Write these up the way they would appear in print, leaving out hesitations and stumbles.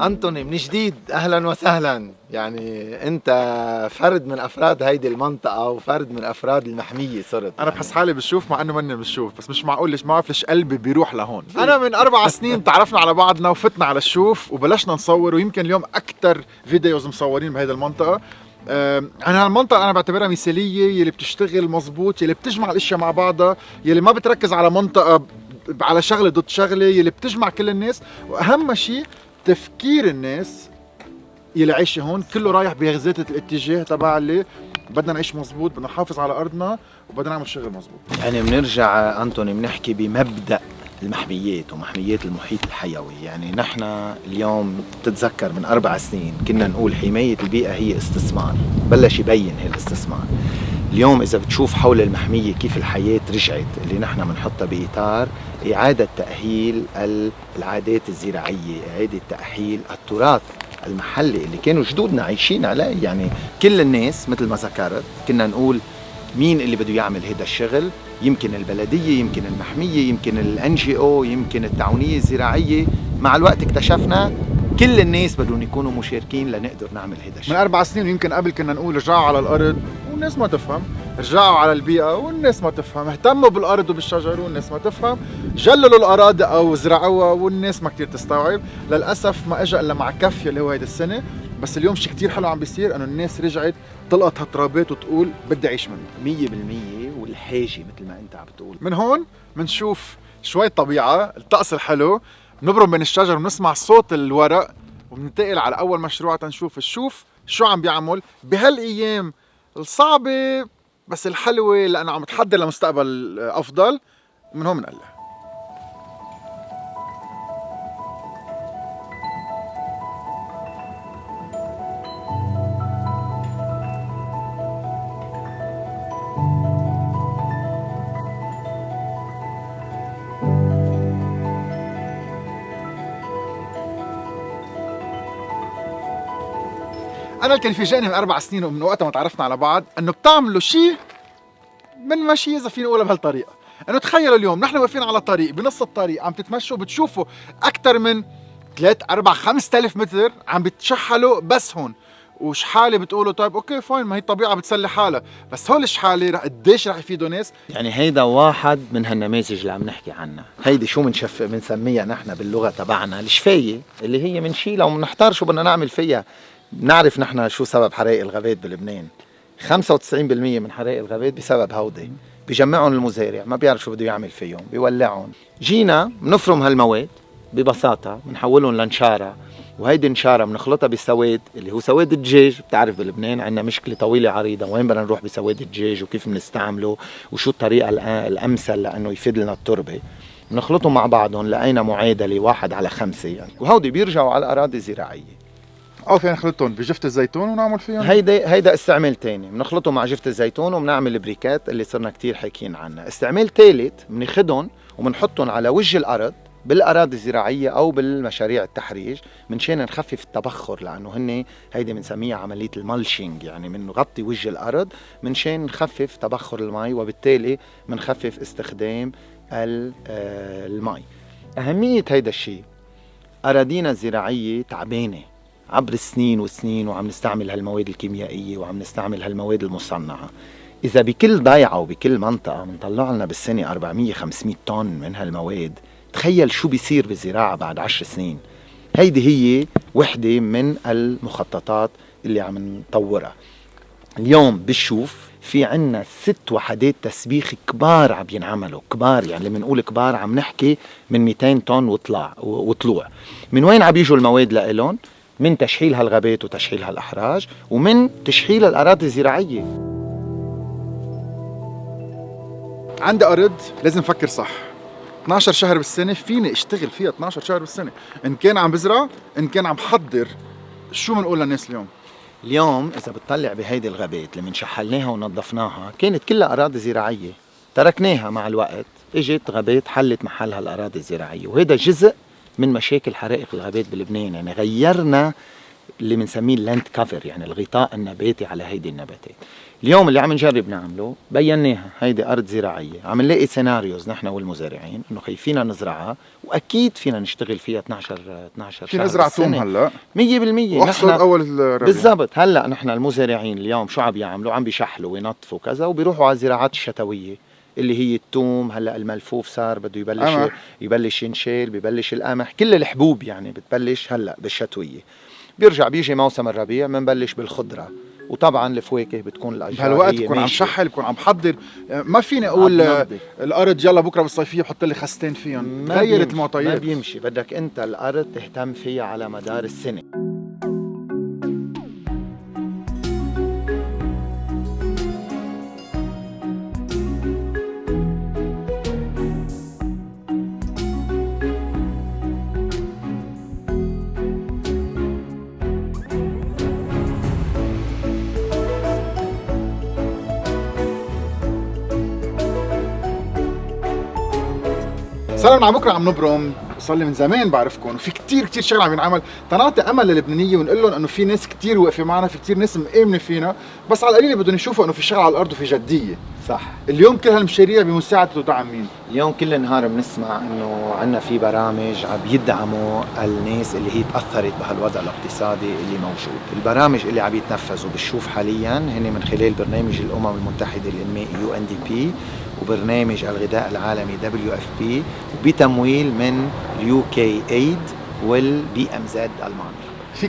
أنتوني من جديد أهلا وسهلا. يعني أنت فرد من أفراد هيدي المنطقة وفرد من أفراد المحمية صرت. انا بحس حالي بشوف مع انه ماني بشوف، بس مش معقول ليش ما بعرف ليش قلبي بيروح لهون. انا من 4 سنين تعرفنا على بعضنا وفتنا على الشوف وبلشنا نصور، ويمكن اليوم اكثر فيديوز مصورين بهيدي المنطقه. انا هالمنطقه انا بعتبرها مثاليه، يلي بتشتغل مزبوط، يلي بتجمع الاشياء مع بعضها، يلي ما بتركز على منطقه على شغله ضد شغله، يلي بتجمع كل الناس، واهم شيء تفكير الناس يلي عايشه هون كله رايح بغزاتة الاتجاه تبع اللي بدنا نعيش مزبوط، بدنا نحافظ على ارضنا وبدنا نعمل شغل مزبوط. يعني بنرجع أنتوني بنحكي بمبدأ المحميات ومحميات المحيط الحيوي. يعني نحن اليوم بتتذكر من 4 سنين كنا نقول حماية البيئة هي استثمار، بلش يبين هي الاستثمار. اليوم إذا بتشوف حول المحمية كيف الحياة رجعت، اللي نحن بنحطها بإطار إعادة تأهيل العادات الزراعية، إعادة تأهيل التراث المحلي اللي كانوا جدودنا عايشين عليه. يعني كل الناس مثل ما ذكرت كنا نقول مين اللي بده يعمل هذا الشغل؟ يمكن البلدية، يمكن المحمية، يمكن الNGO، يمكن التعاونية الزراعية. مع الوقت اكتشفنا كل الناس بدهم يكونوا مشاركين لنقدر نعمل هذا من الشيء. 4 سنين يمكن قبل كنا نقول رجعوا على الارض والناس ما تفهم، رجعوا على البيئة والناس ما تفهم، اهتموا بالارض وبالشجر والناس ما تفهم، جللوا الاراضي او زرعوها والناس ما كتير تستوعب. للاسف ما اجى الا مع كفي اللي هو هيدي السنة. بس اليوم شيء كتير حلو عم بيصير، انه الناس رجعت تلقط هالترابات وتقول بدي اعيش منه 100%. والحاجة مثل ما انت عم بتقول. من هون بنشوف شوي طبيعة، الطقس الحلو، بنبرم بين الشجر ونسمع صوت الورق، وبننتقل على أول مشروع تنشوف الشوف شو عم بيعمل بهالأيام الصعبة بس الحلوة، لأنه عم تحضر لمستقبل أفضل. ومن هون بنقلع. أنا اللي كان فاجئني من 4 سنين ومن وقتها ما تعرفنا على بعض إنه بتعملوا شيء من مشي، إذا فينا نقولها بهالطريقة. إنه تخيلوا اليوم نحن واقفين على طريق، بنص الطريق عم تتمشوا بتشوفوا أكثر من 3 4 5000 متر عم بتشحلوا بس هون. وشحاله بتقولوا طيب اوكي فاين، ما هي الطبيعه بتسلي حالها، بس هول الشحاله رح قديش رح يفيدوا ناس. يعني هيدا واحد من هالنماذج اللي عم نحكي عنها. هيدي شو بنسميها نحن باللغة تبعنا الشفاية، اللي هي منشيلها ومنحتار شو بدنا نعمل فيها. بنعرف نحن شو سبب حرائق الغابات بلبنان. 95% من حرائق الغابات بسبب هودي. بيجمعهم المزارع ما بيعرف شو بده يعمل فيهم، بيولعهم. جينا بنفرم هالمواد ببساطة، بنحولهم لنشارة، وهيدي نشارة بنخلطها بسواد اللي هو سواد الدجاج. بتعرف بلبنان عندنا مشكلة طويلة عريضة، وين بدنا نروح بسواد الدجاج وكيف بنستعمله وشو الطريقة الأمثل لأنه يفيد لنا التربة. بنخلطهم مع بعضهم، لقينا معادلة 1/5 يعني، وهودي بيرجعوا على الأراضي الزراعية. فينا نخلطهم بجفت الزيتون ونعمل فيهم هيدا استعمال تاني، بنخلطه مع جفت الزيتون وبنعمل بريكات اللي صرنا كتير حاكيين عنها. استعمال ثالث بناخدهم وبنحطهم على وجه الأرض بالأراضي الزراعية أو بالمشاريع التحريج منشان نخفف التبخر، لأنه هن هيدي بنسميها عملية المالشينج، يعني بنغطي وجه الأرض منشان نخفف تبخر المي، وبالتالي بنخفف استخدام المي. أهمية هيدا الشيء، أراضينا الزراعية تعبانة عبر السنين والسنين، وعم نستعمل هالمواد الكيميائية وعم نستعمل هالمواد المصنعة. إذا بكل ضيعة وبكل منطقة بنطلع لنا بالسنة 400-500 طن من هالمواد، تخيل شو بيصير بالزراعة بعد 10 سنين. هيدي هي وحدة من المخططات اللي عم نطورها. اليوم بالشوف في عنا 6 وحدات تسبيخ كبار عم ينعملوا. كبار يعني لما نقول كبار عم نحكي من 200 طن وطلوع. من وين عم يجوا المواد لإلهم؟ من تشحيل هالغابات وتشحيل هالأحراج، ومن تشحيل الأراضي الزراعية. عندي أرض لازم أفكر صح. 12 شهر بالسنة فيني اشتغل فيها 12 شهر بالسنة، إن كان عم بزرع إن كان عم بحضر. شو بنقول للناس اليوم إذا بتطلع بهيدي الغابات اللي من شحلناها ونظفناها كانت كلها أراضي زراعية، تركناها مع الوقت اجت غابات حلت محلها الأراضي الزراعية، وهذا جزء من مشاكل حرائق الغابات بلبنان. يعني غيرنا اللي بنسميه اللاند كفر، يعني الغطاء النباتي على هيدي النباتات. اليوم اللي عم نجرب نعمله بيناها هيدي أرض زراعية، عم نلاقي سيناريوز نحن والمزارعين إنه خايفين نزرعها، وأكيد فينا نشتغل فيها 12 شهر. في نزرع توم هلا 100%. واحصد أول الربيع بالضبط. هلا نحن المزارعين اليوم شو عم بيعملوا؟ عم بيشحلوا وينظفوا كذا وبيروحوا على الزراعات الشتوية اللي هي التوم. هلا الملفوف صار بده يبلش ينشال، ببلش القمح، كل الحبوب يعني بتبلش هلا بالشتوية. بيجي موسم الربيع بنبلش بالخضرة، وطبعا الفواكه بتكون الاشجار بهالوقت بكون عم شحل، بكون عم بحضر. ما فيني اقول الارض يلا بكره بالصيفيه بحط لي خستين فيهم، غيرت المعطيات. ما بيمشي، بدك انت الارض تهتم فيها على مدار السنه. صار من على بكره عم نبرم، صار لي من زمان بعرفكم، وفي كتير شغل عم ينعمل. تنعطي امل للبنانيه ونقول لهم انه في ناس كتير واقفه معنا، في كتير ناس مآمنه فينا، بس على القليله بدهم يشوفوا انه في شغل على الارض وفي جديه. صح. اليوم كل هالمشاريع بمساعده ودعم مين؟ اليوم كل نهار بنسمع انه عندنا في برامج عم يدعموا الناس اللي هي تاثرت بهالوضع الاقتصادي اللي موجود. البرامج اللي عم يتنفذوا بالشوف حاليا هن من خلال برنامج الامم المتحده الانمائي UNDP، وبرنامج الغذاء العالمي WFP، وبتمويل من UKAID والBMZ ألمانيا. في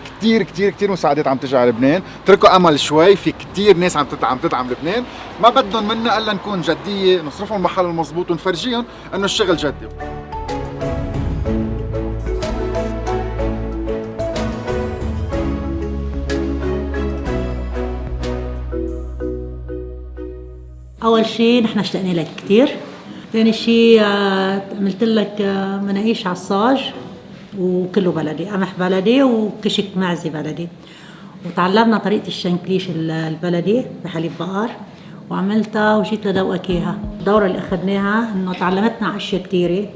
كتير مساعدات عم تجي على لبنان، اتركوا امل شوي، في كتير ناس عم تدعم لبنان، ما بدهم منا الا نكون جديه، نصرفهم المحل المضبوط ونفرجيهم انه الشغل جدي. أول شيء نحن اشتقنا لك كتير. ثاني شيء عملت لك مناقيش عصاج وكله بلدي، قمح بلدي وكشك معزة بلدي، وتعلمنا طريقة الشنكليش البلدي بحليب بقر وعملتها وجيت لدوقك اياها. الدورة اللي اخذناها انه تعلمتنا اشياء كثيرة،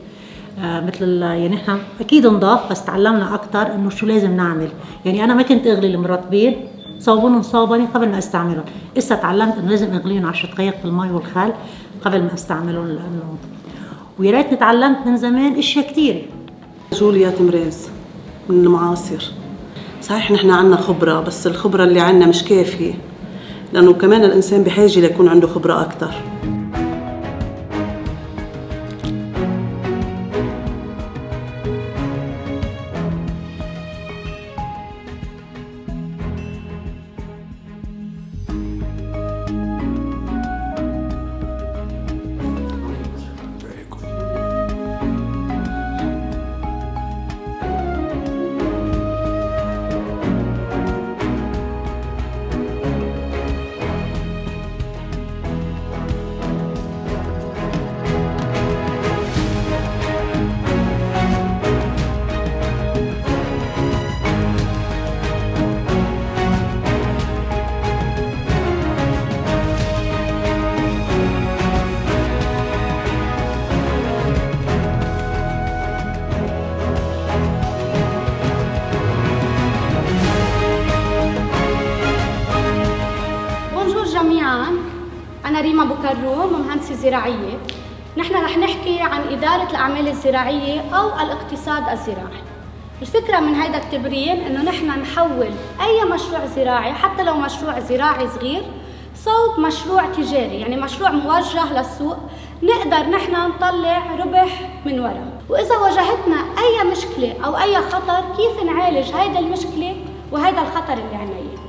مثل يعني احنا اكيد نضاف، بس تعلمنا اكثر انه شو لازم نعمل. يعني انا ما كنت اغلي المرطبين صوبونهم صوبني قبل ما استعملهم، اسا تعلمت انه لازم اغليهم 10 دقائق بالمي والخل قبل ما استعملهم. لانه ويا ريتني تعلمت من زمان اشياء كثيره. جوليا تمريز من المعاصر. صحيح نحن عنا خبرة، بس الخبرة اللي عنا مش كافية، لأنه كمان الإنسان بحاجة ليكون عنده خبرة أكتر. أنا ريما بوكروم، مهندسة زراعية. نحن رح نحكي عن إدارة الأعمال الزراعية أو الاقتصاد الزراعي. الفكرة من هيدا التبرين إنه نحن نحول أي مشروع زراعي حتى لو مشروع زراعي صغير صوب مشروع تجاري، يعني مشروع موجه للسوق، نقدر نحن نطلع ربح من وراه. وإذا واجهتنا أي مشكلة أو أي خطر كيف نعالج هيدا المشكلة وهيدا الخطر اللي عنا إياه.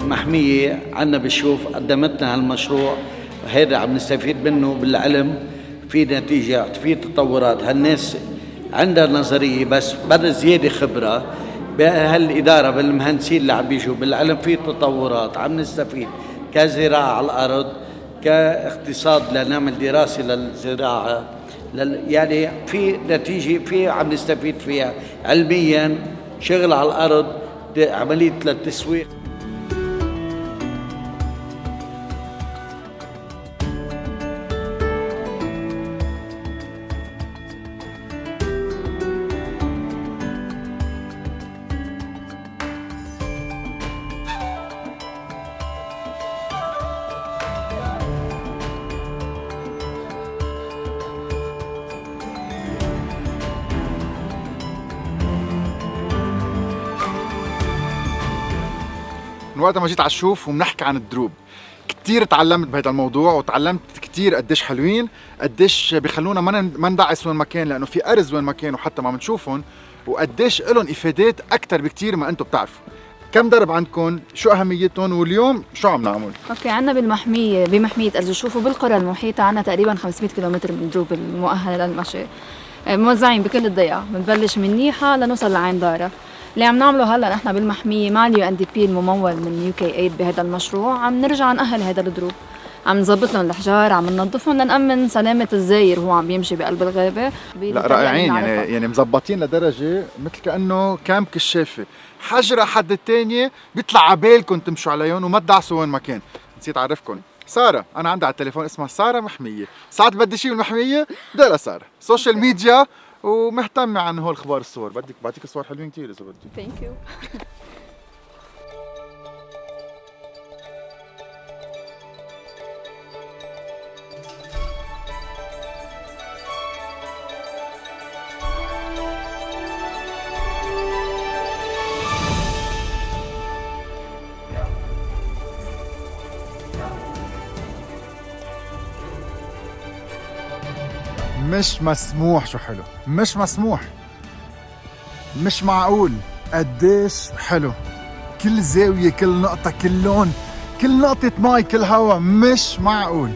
المحمية عنا بالشوف قدمتنا هالمشروع هذا، عم نستفيد منه بالعلم، في نتيجة، في تطورات. هالناس عندها نظرية بس بدها زيادة خبرة بهالإدارة، بالمهندسين اللي عم بيجوا بالعلم، في تطورات عم نستفيد كزراعة على الأرض، كاقتصاد لنعمل دراسة للزراعة، يعني في نتيجة، في عم نستفيد فيها علميا، شغل على الأرض، عملية للتسويق. وقت ما جيت على الشوف وبنحكي عن الدروب كتير تعلمت بهذا الموضوع، وتعلمت كتير قديش حلوين، قديش بيخلونا ما ندعس وين ما كان لانه في ارز وين ما كان وحتى ما بنشوفهم، وقديش لهم افادات اكثر بكتير ما انتم بتعرفوا. كم درب عندكم؟ شو اهميتهم؟ واليوم شو عم نعمل؟ اوكي، عندنا بمحمية الجشوف وبالقرى المحيطة عندنا تقريبا 500 كيلومتر من الدروب المؤهلة للمشي، موزعين بكل الضيعة، بنبلش من نيحة لنوصل لعين دارة. اللي عم نعمله هلا نحن بالمحمية مع UNDP الممول من UK Aid بهذا المشروع، عم نرجع نأهل هذا الدروب، عم نظبط لهم الحجار، عم ننظفهم لنأمن سلامة الزاير وهو عم بيمشي بقلب الغابة. لا رائعين، يعني مظبطين لدرجة مثل كأنه كامب كشافة، حجرة حد التانية بيطلع عبالكم تمشوا عليهم وما تدعسوا وين ما كان. نسيت أعرفكم، سارة أنا عندي على التليفون اسمها سارة محمية، ساعات بدي شيء بالمحمية بدي سارة، سوشيال ميديا ومهتمة عن هول اخبار الصور. بعطيك صور حلوين كتير اذا بدي. ثانك يو. مش مسموح، شو حلو، مش مسموح، مش معقول قديش حلو. كل زاوية، كل نقطة، كل لون، كل نقطة ماي، كل هوا، مش معقول.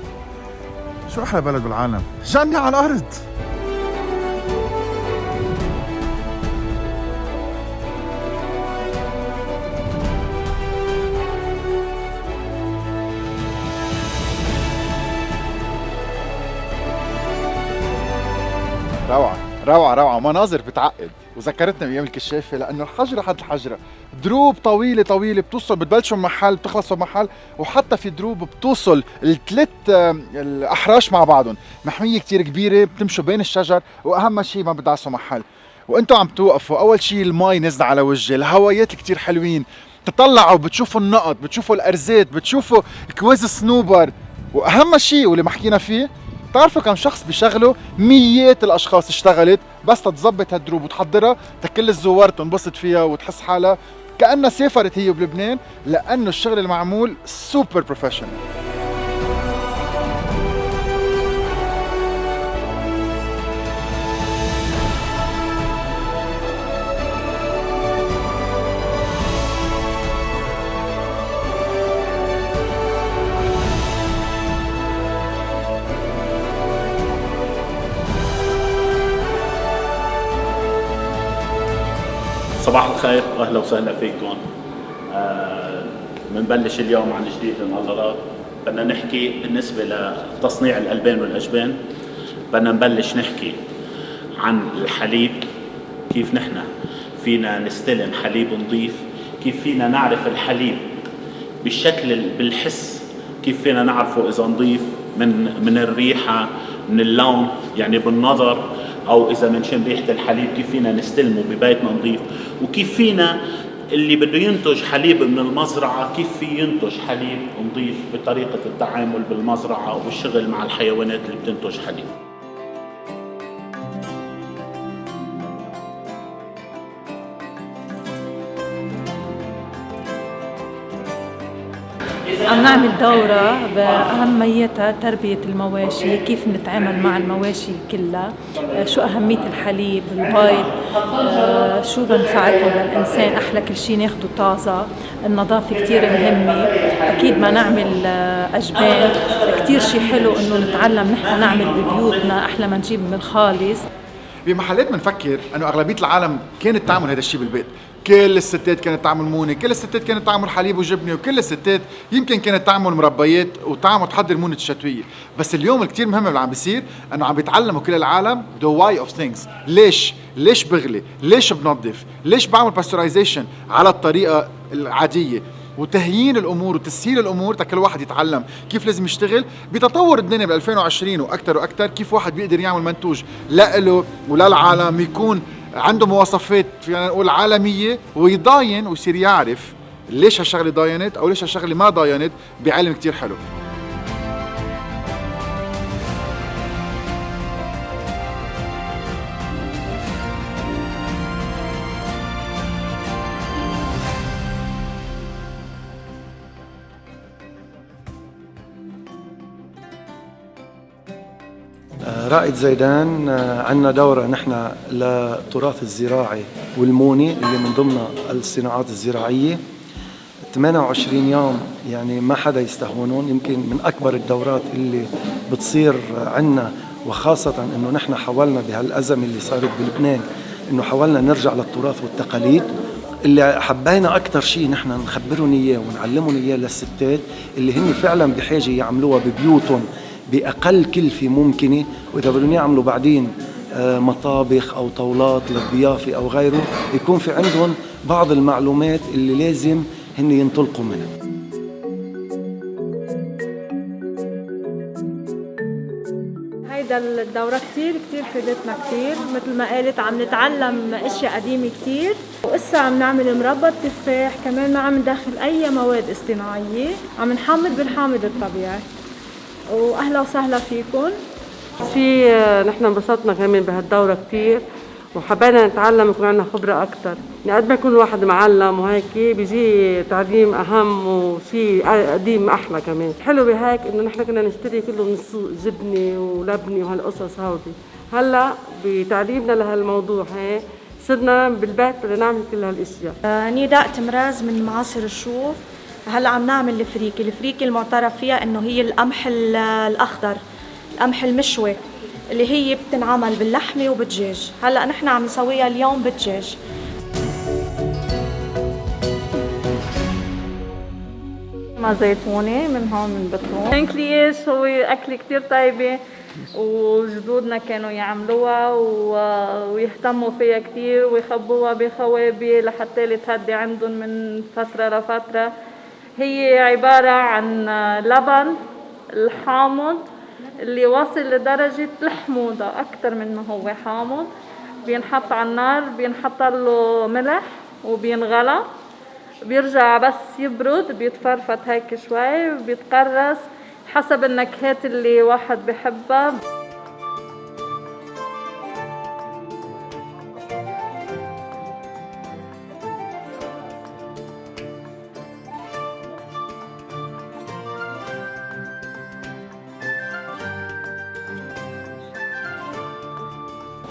شو أحلى بلد بالعالم، جنة على الأرض. روعة روعة روعة، مناظر بتعقد وذكرتنا بأيام الكشافة، لأنه الحجرة حد الحجرة، دروب طويلة طويلة بتوصل، بتبلشوا بمحل بتخلصوا بمحل، وحتى في دروب بتوصل الثلاث الأحراش مع بعضهم. محمية كتير كبيرة، بتمشوا بين الشجر، وأهم شيء ما بتدعسوا محل. وأنتوا عم توقفوا، أول شيء الماي نزل على وجه، الهوايات كتير حلوين، تطلعوا بتشوفوا النقط، بتشوفوا الأرزات، بتشوفوا كويز صنوبر، وأهم شيء واللي محكينا فيه، بتعرفوا كم شخص بيشغلوا؟ ميات الاشخاص اشتغلت بس تتظبط هالدروب وتحضرها تكل الزوار تنبسط فيها وتحس حالها كأنها سافرت هي بلبنان، لانه الشغل المعمول سوبر بروفيشنال. صباح الخير واهلا وسهلا فيكم. بنبلش اليوم عن جديد النظرات. بدنا نحكي بالنسبه لتصنيع الالبان والاجبان، بدنا نبلش نحكي عن الحليب، كيف نحن فينا نستلم حليب نظيف، كيف فينا نعرف الحليب بالشكل بالحس، كيف فينا نعرفه اذا نظيف من الريحه، من اللون، يعني بالنظر، او اذا بنشم ريحه الحليب كيف فينا نستلمه ببيتنا نظيف، وكيف فينا اللي بده ينتج حليب من المزرعه كيف في ينتج حليب نظيف بطريقه التعامل بالمزرعه والشغل مع الحيوانات اللي بتنتج حليب. عم نعمل دورة بأهميتها تربية المواشي، كيف نتعامل مع المواشي كلها، شو أهمية الحليب، البيض، شو بنفعتهم للإنسان، أحلى كل شيء ناخده طازة، النظافة كتير مهمة، أكيد ما نعمل أجبان، كتير شيء حلو إنه نتعلم نحن نعمل ببيوتنا أحلى ما نجيب من الخالص. بمحلات بنفكر انه اغلبيه العالم كانت تعمل هذا الشيء بالبيت، كل الستات كانت تعمل مونه، كل الستات كانت تعمل حليب وجبنه، وكل الستات يمكن كانت تعمل مربيات وتعمل تحضر مونه الشتويه. بس اليوم الكثير مهم اللي عم بيصير انه عم بيتعلموا كل العالم the why of things، ليش بغلي، ليش بنظف، ليش بعمل باسترايزيشن على الطريقه العاديه، وتهيين الامور وتسهيل الامور كل واحد يتعلم كيف لازم يشتغل. بتطور الدنيا ب 2020 واكثر واكثر، كيف واحد بيقدر يعمل منتوج لإله وللعالم يكون عنده مواصفات فينا نقول عالميه، ويضاين ويصير يعرف ليش هالشغله ضاينت او ليش هالشغله ما ضاينت بعلم كتير حلو. رائد زيدان عندنا دورة نحن للتراث الزراعي والموني اللي من ضمن الصناعات الزراعية. 28 يوم يعني ما حدا يستهونون، يمكن من أكبر الدورات اللي بتصير عنا، وخاصة إنه نحن حاولنا بهالأزمة اللي صارت بلبنان إنه حاولنا نرجع للتراث والتقاليد. اللي حبينا أكتر شيء نحن نخبرهم إياه ونعلمهم إياه للستات اللي هن فعلا بحاجة يعملوها ببيوتهم بأقل كلفة ممكنة، وإذا بدهم يعملوا بعدين مطابخ أو طاولات للضيافة أو غيره يكون في عندهم بعض المعلومات اللي لازم هن ينطلقوا منها. هيدا الدورة كتير فادتنا كتير، مثل ما قالت عم نتعلم اشياء قديمة كتير، وقصة عم نعمل مربى تفاح، كمان ما عم ندخل اي مواد اصطناعية، عم نحامض بالحامض الطبيعي. واهلا وسهلا فيكم. نحن انبسطنا كمان بهالدورة كتير، وحبينا نتعلم يكون عندنا خبرة أكتر. يعني قد ما يكون الواحد معلم وهيك بيجي تعليم أهم وشيء قديم أحلى كمان. حلو بهيك إنه نحن كنا نشتري كله من السوق، جبنة ولبنة وهالقصص هودي. هلا بتعليمنا لهالموضوع هيك صرنا بالبيت بدنا نعمل كل هالاشياء. نداء تمراز من معاصر الشوف. هلا عم نعمل الفريكة المعترف فيها انه هي القمح الاخضر، القمح المشوي اللي هي بتنعمل باللحمه وبالدجاج. هلا نحن عم نسويها اليوم بالدجاج. مع زيتونة من هون من بترون. انكليش هو أكل كتير طيبة، وجدودنا كانوا يعملوها ويهتموا فيها كتير ويخبوها بخوابي لحتى تهدي عندهم من فترة لفترة. هي عبارة عن لبن الحامض اللي واصل لدرجة الحموضة أكتر من ما هو حامض، بينحط على النار، بينحط له ملح وبينغلى، بيرجع بس يبرد، بيتفرفت هيك شوي وبيتقرص حسب النكهات اللي واحد بحبها.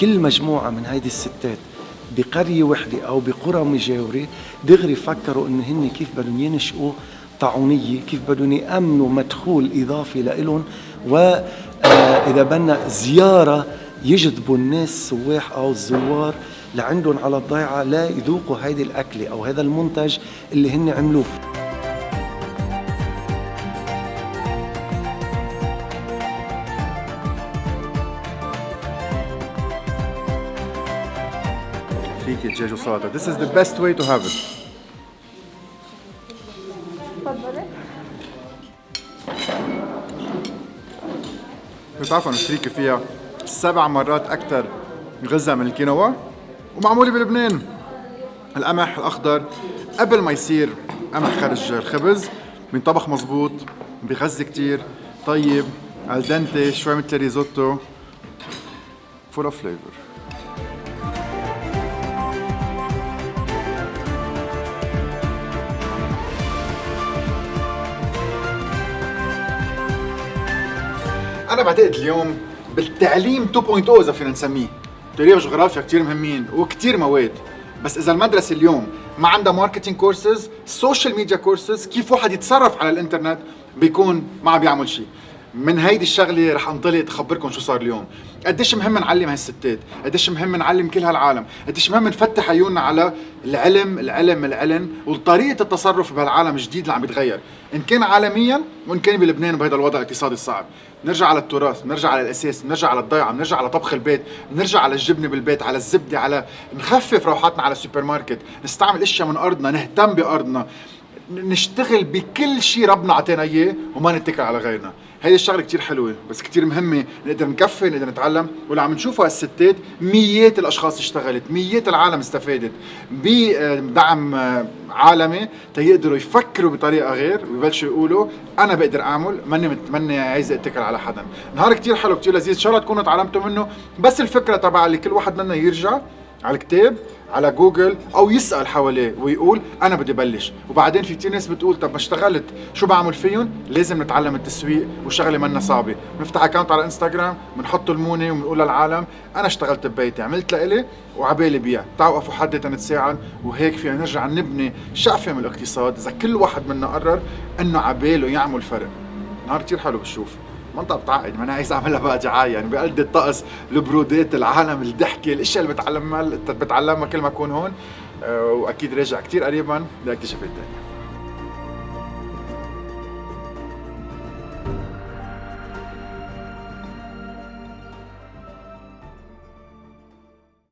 كل مجموعة من هيدي الستات بقرية وحدة أو بقرى مجاورة دغري فكروا إن هن كيف بدهم ينشئوا طاعونية، كيف بدهم يأمنوا مدخول إضافي لإلهم، وإذا بدنا زيارة يجذبوا الناس السواح أو الزوار لعندهم على الضيعة لا يذوقوا هيدي الأكلة أو هذا المنتج اللي هن عملوه. فريكة دجاج وسلطة. This is the best way to have it. بتعرفوا إنه الفريكة فيها 7 مرات أكثر غذاء من الكينوا، ومعمولة بلبنان. القمح الأخضر قبل ما يصير قمح خرج الخبز بينطبخ مزبوط، بيغذي كتير، طيب، الدنتي، شوي مثل الريزوتو، full of flavor. أنا بعتقد اليوم بالتعليم 2.0 إذا فينا نسميه، تاريخ وجغرافيا كتير مهمين وكتير مواد، بس إذا المدرسة اليوم ما عندها ماركتينج كورسز، سوشيال ميديا كورسز، كيف واحد يتصرف على الإنترنت بيكون ما عم بيعمل شيء. من هيدي الشغلة رح انطلق اخبركم شو صار اليوم. قديش مهم نعلم هالستات، قديش مهم نعلم كل هالعالم، قديش مهم نفتح عيوننا على العلم وطريقة التصرف بهالعالم الجديد اللي عم بيتغير، إن كان عالميا وإن كان بلبنان بهذا الوضع الاقتصادي الصعب. نرجع على التراث، نرجع على الأساس، نرجع على الضيعة، نرجع على طبخ البيت، نرجع على الجبنة بالبيت، على الزبدة، على نخفف روحاتنا على السوبر ماركت، نستعمل اشياء من أرضنا، نهتم بأرضنا، نشتغل بكل شيء ربنا عطينا إياه وما نتكل على غيرنا. هيدي الشغله كتير حلوه بس كتير مهمه، نقدر نكفي، نقدر نتعلم. واللي عم نشوفه هالستات ميات الاشخاص اشتغلت، ميات العالم استفادت بدعم عالمي تيقدروا يفكروا بطريقه غير ويبلشوا يقولوا انا بقدر اعمل، ماني عايز اتكل على حدا. نهار كتير حلو كتير لذيذ، ان شاء الله تكونوا تعلمتوا منه. بس الفكره تبع اللي كل واحد منا يرجع على الكتاب على جوجل او يسال حواليه ويقول انا بدي بلش. وبعدين في كثير ناس بتقول طب ما اشتغلت شو بعمل فيهم؟ لازم نتعلم التسويق وشغله منا صعبه. بنفتح اكونت على انستغرام بنحط المونه وبنقول للعالم انا اشتغلت ببيتي عملت لإلي وعبالي بيع، تعالوا وقفوا حدي تنتساعد. وهيك فينا نرجع نبني شقفه من الاقتصاد اذا كل واحد منا قرر انه عباله يعمل فرق. نهار كثير حلو بتشوف منطقة بتعقد، ما انا عايز اعملها بقى دعاية يعني بقلد الطقس، البرودات، العالم، الضحكة، الاشياء اللي بتعلمها كل ما اكون هون. واكيد راجع كثير قريبا لاكتشافات ثانية.